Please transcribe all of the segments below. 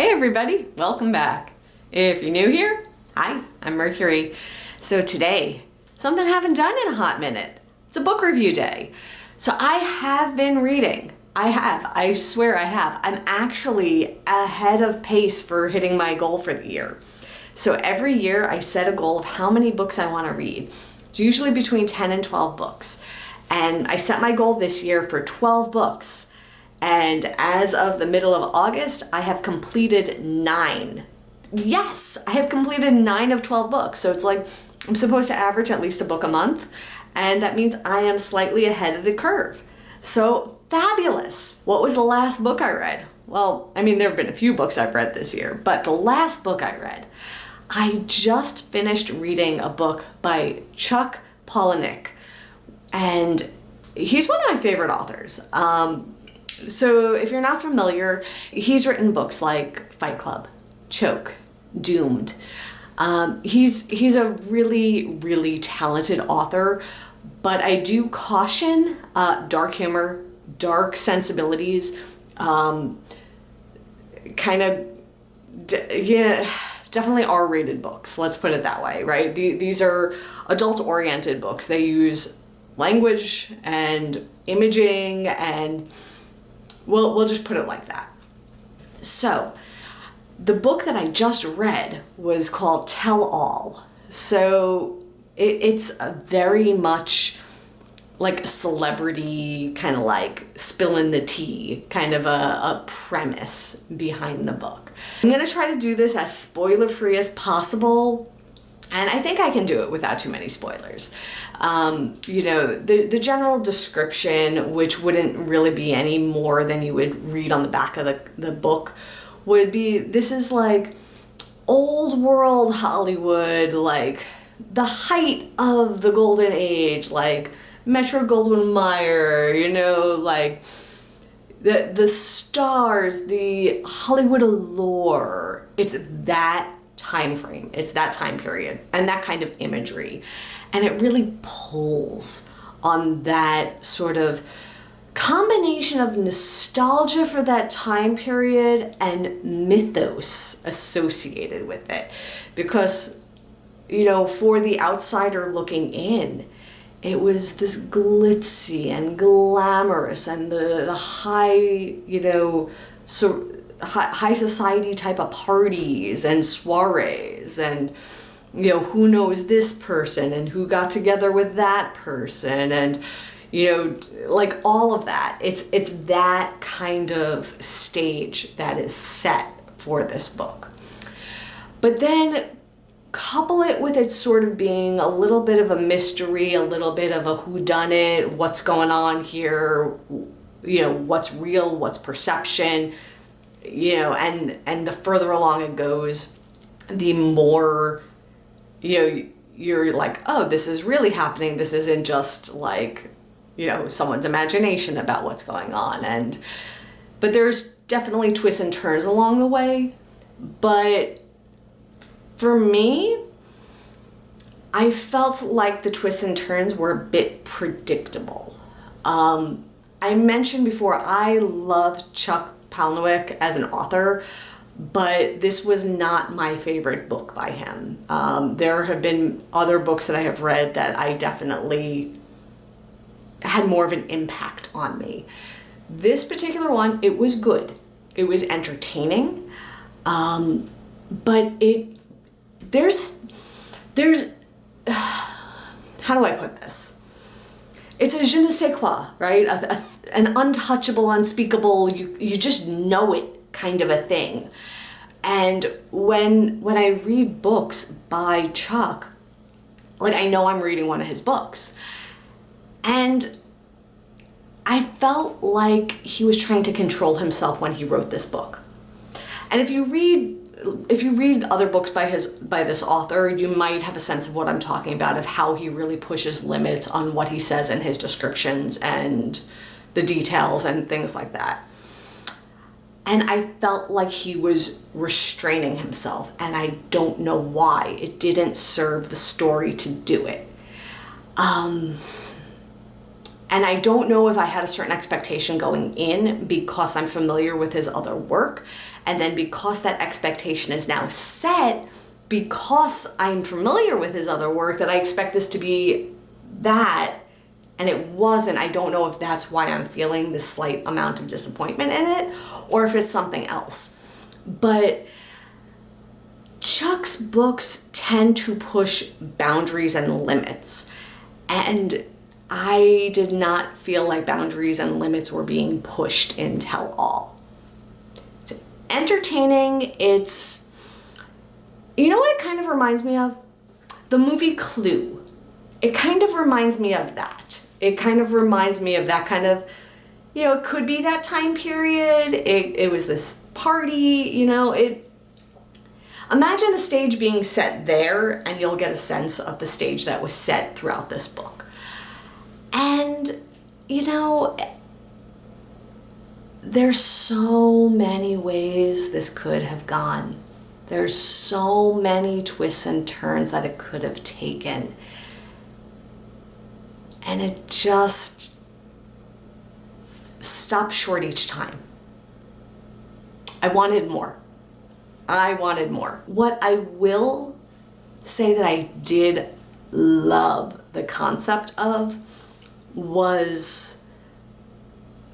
Hey everybody, welcome back. If you're new here, hi, I'm Mercury. So today, something I haven't done in a hot minute. It's a book review day. So I have been reading. I swear I have. I'm actually ahead of pace for hitting my goal for the year. So every year I set a goal of how many books I want to read. It's usually between 10 and 12 books. And I set my goal this year for 12 books. And as of the middle of August, I have completed 9. Yes, I have completed 9 of 12 books. So it's like I'm supposed to average at least a book a month. And that means I am slightly ahead of the curve. So fabulous. What was the last book I read? Well, I mean, there have been a few books I've read this year, but the last book I read, I just finished reading a book by Chuck Palahniuk. And he's one of my favorite authors. So if you're not familiar, he's written books like Fight Club, Choke, Doomed. He's a really, really talented author, but I do caution dark humor, dark sensibilities, kind of, definitely R-rated books, let's put it that way, right? These are adult-oriented books. They use language and imaging and we'll just put it like that. So the book that I just read was called Tell All. So it's a very much like a celebrity, kind of like spilling the tea, kind of a premise behind the book. I'm gonna try to do this as spoiler-free as possible. And I think I can do it without too many spoilers. The general description, which wouldn't really be any more than you would read on the back of the book, would be, this is like old world Hollywood, like the height of the golden age, like Metro-Goldwyn-Mayer, like the stars, the Hollywood allure. It's that time frame, it's that time period, and that kind of imagery. And it really pulls on that sort of combination of nostalgia for that time period and mythos associated with it. Because, for the outsider looking in, it was this glitzy and glamorous and the high, high society type of parties and soirees and who knows this person and who got together with that person and like all of that. It's that kind of stage that is set for this book. But then couple it with it sort of being a little bit of a mystery, a little bit of a whodunit, what's going on here, what's real, what's perception. And the further along it goes, the more, you're like, oh, this is really happening. This isn't just like, someone's imagination about what's going on. But there's definitely twists and turns along the way. But for me, I felt like the twists and turns were a bit predictable. I mentioned before, I love Chuck Palahniuk as an author, but this was not my favorite book by him. There have been other books that I have read that I definitely had more of an impact on me. This particular one, it was good. It was entertaining, but there's how do I put this? It's a je ne sais quoi, right? An untouchable, unspeakable, you just know it kind of a thing. And when I read books by Chuck, like I know I'm reading one of his books, and I felt like he was trying to control himself when he wrote this book. And if you read other books by this author, you might have a sense of what I'm talking about, of how he really pushes limits on what he says in his descriptions and the details and things like that. And I felt like he was restraining himself, and I don't know why. It didn't serve the story to do it. And I don't know if I had a certain expectation going in because I'm familiar with his other work And then because that expectation is now set, because I'm familiar with his other work, that I expect this to be that, and it wasn't. I don't know if that's why I'm feeling this slight amount of disappointment in it, or if it's something else. But Chuck's books tend to push boundaries and limits, and I did not feel like boundaries and limits were being pushed in Tell All. It's entertaining. It's, you know what it kind of reminds me of? The movie Clue. It kind of reminds me of that. It kind of reminds me of that kind of, you know, it could be that time period. It was this party, you know, imagine the stage being set there, and you'll get a sense of the stage that was set throughout this book. And, you know, there's so many ways this could have gone. There's so many twists and turns that it could have taken. And it just stopped short each time. I wanted more. What I will say that I did love the concept of was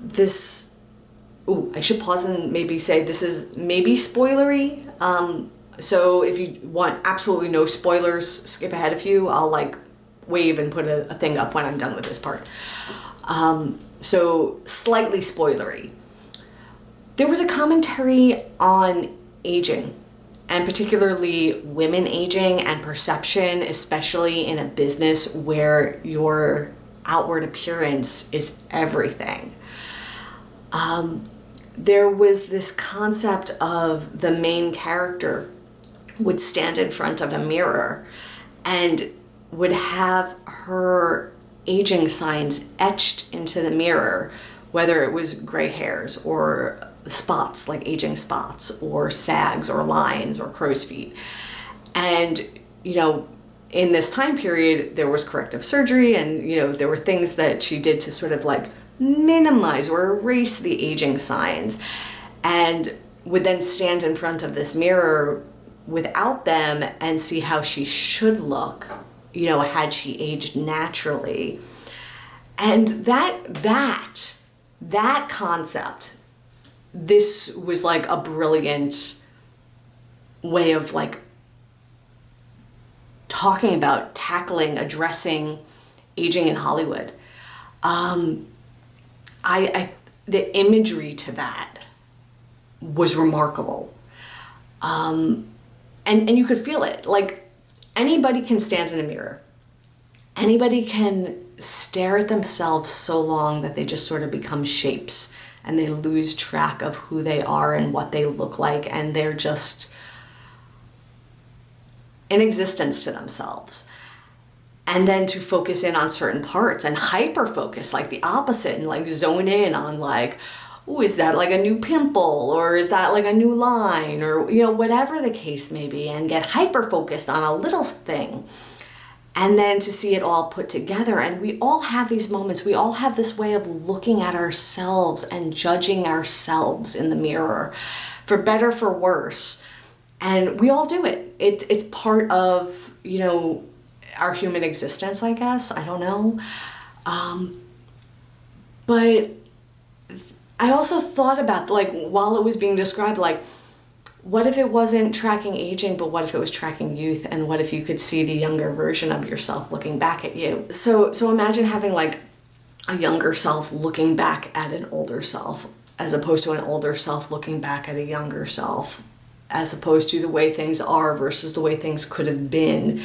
this. I should pause and maybe say this is maybe spoilery. So if you want absolutely no spoilers, skip ahead a few. I'll like wave and put a thing up when I'm done with this part. So slightly spoilery. There was a commentary on aging, and particularly women aging and perception, especially in a business where your outward appearance is everything. There was this concept of the main character would stand in front of a mirror and would have her aging signs etched into the mirror, whether it was gray hairs or spots like aging spots or sags or lines or crow's feet. And, you know, in this time period, there was corrective surgery, and, you know, there were things that she did to sort of like minimize or erase the aging signs, and would then stand in front of this mirror without them and see how she should look, you know, had she aged naturally. And that concept, this was like a brilliant way of like talking about, tackling, addressing aging in Hollywood. The imagery to that was remarkable. And you could feel it. Like, anybody can stand in a mirror. Anybody can stare at themselves so long that they just sort of become shapes, and they lose track of who they are and what they look like, and they're just in existence to themselves. And then to focus in on certain parts and hyper focus, like the opposite, and like zone in on like, oh, is that like a new pimple, or is that like a new line, or, you know, whatever the case may be, and get hyper focused on a little thing. And then to see it all put together. And we all have these moments. We all have this way of looking at ourselves and judging ourselves in the mirror, for better, for worse. And we all do it. It's part of, you know, our human existence, I guess. I don't know. But I also thought about, like, while it was being described, like, what if it wasn't tracking aging, but what if it was tracking youth? And what if you could see the younger version of yourself looking back at you? So imagine having like a younger self looking back at an older self, as opposed to an older self looking back at a younger self, as opposed to the way things are versus the way things could have been.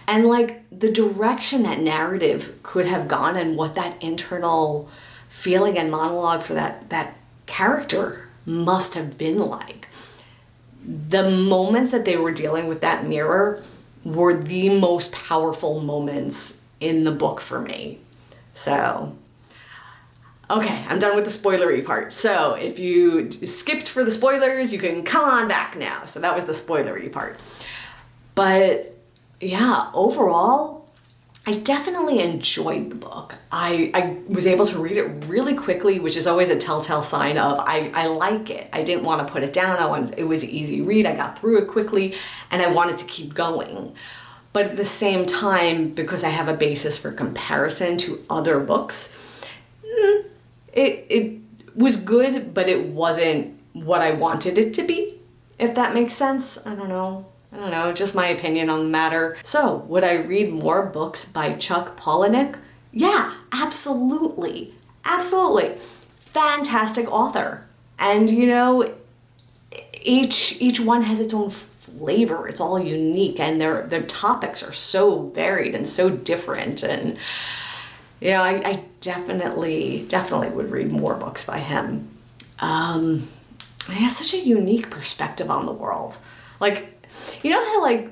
And like the direction that narrative could have gone, and what that internal feeling and monologue for that character must have been like. The moments that they were dealing with that mirror were the most powerful moments in the book for me. So, okay, I'm done with the spoilery part. So if you skipped for the spoilers, you can come on back now. So that was the spoilery part. But yeah, overall, I definitely enjoyed the book. I was able to read it really quickly, which is always a telltale sign of I like it. I didn't want to put it down. It was an easy read. I got through it quickly and I wanted to keep going. But at the same time, because I have a basis for comparison to other books, it was good, but it wasn't what I wanted it to be, if that makes sense. I don't know, just my opinion on the matter. So, would I read more books by Chuck Palahniuk? Yeah, absolutely. Absolutely. Fantastic author. And each one has its own flavor. It's all unique, and their topics are so varied and so different. And I definitely would read more books by him. He has such a unique perspective on the world. Like, how like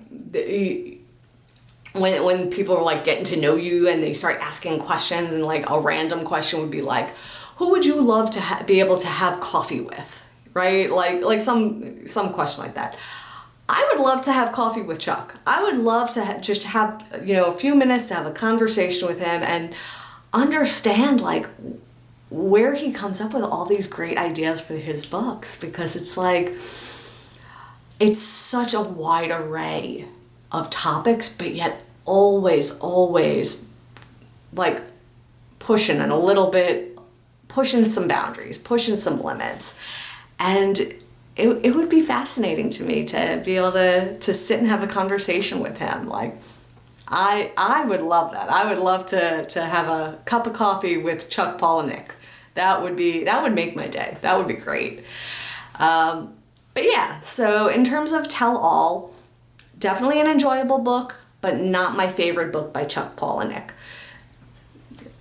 when people are like getting to know you and they start asking questions, and like a random question would be like, who would you love to be able to have coffee with, right? Like some question like that. I would love to have coffee with Chuck. I would love to just have a few minutes to have a conversation with him and understand like where he comes up with all these great ideas for his books, because it's like, it's such a wide array of topics, but yet always like pushing some boundaries, pushing some limits. And it would be fascinating to me to be able to sit and have a conversation with him. Like, I would love that. I would love to have a cup of coffee with Chuck Palahniuk. That would make my day. That would be great. But yeah, so in terms of Tell All, definitely an enjoyable book, but not my favorite book by Chuck Palahniuk.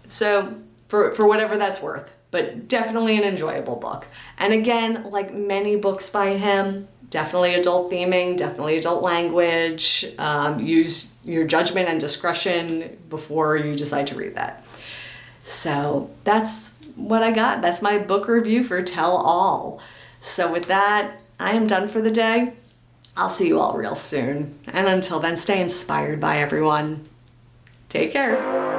So for whatever that's worth, but definitely an enjoyable book. And again, like many books by him, definitely adult theming, definitely adult language. Use your judgment and discretion before you decide to read that. So that's what I got. That's my book review for Tell All. So with that, I am done for the day. I'll see you all real soon. And until then, stay inspired by everyone. Take care.